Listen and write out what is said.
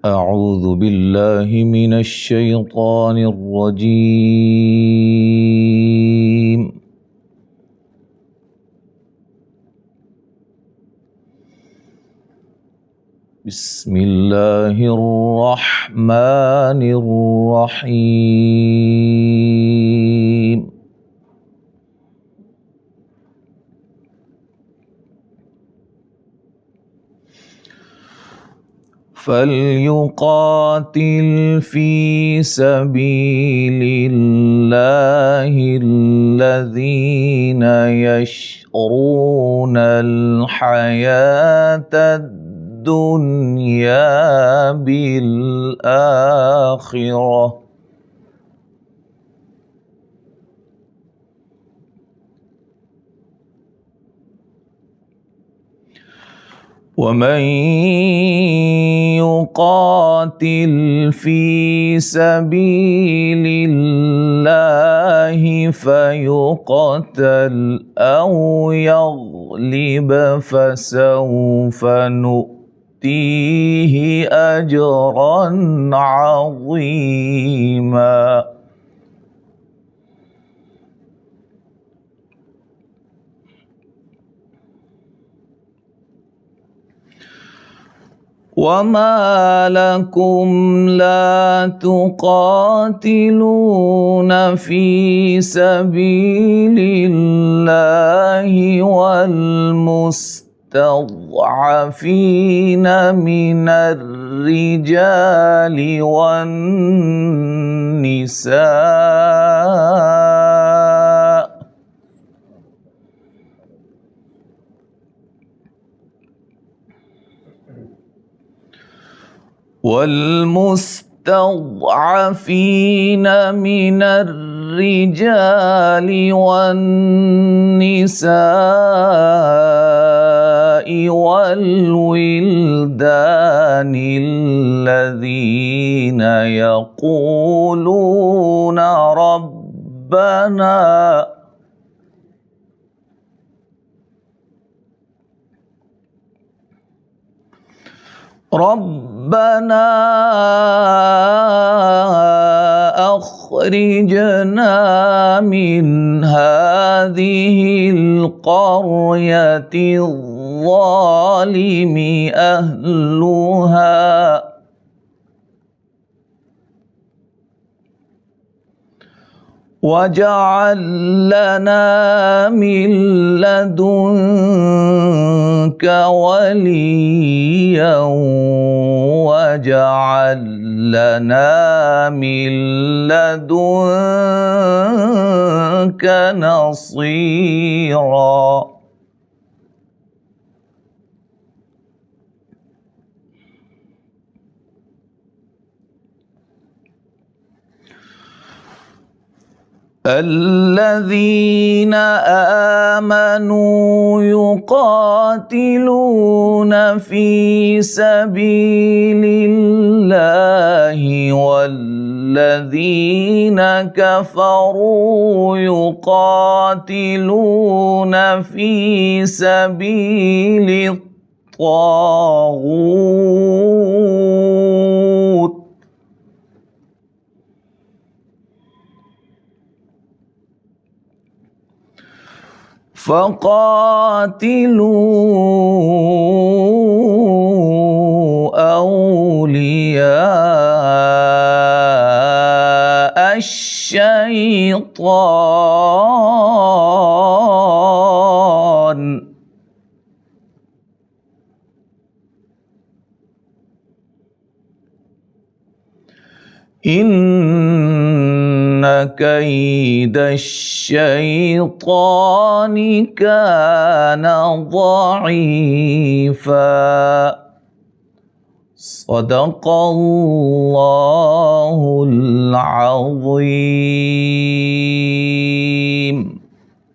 أعوذ بالله من الشيطان الرجيم. بسم الله الرحمن الرحيم. فليقاتل في سبيل الله الذين يشرون الحياة الدنيا بالآخرة ومن يقاتل في سبيل الله فيقتل أو يغلب فسوف نؤتيه أجرا عظيما. وما لكم لا تقاتلون في سبيل الله والمستضعفين من الرجال والنساء والولدان الذين يقولون ربنا أخرجنا من هذه القرية الظالم أهلها واجعل لنا من لدنك وليا واجعل لنا من لدنك نصيرا. الذين آمنوا يقاتلون في سبيل الله والذين كفروا يقاتلون في سبيل الطاغوت فقاتلوا أولياء الشيطان إن كيد الشيطان كان ضعيفا. صدق الله العظيم.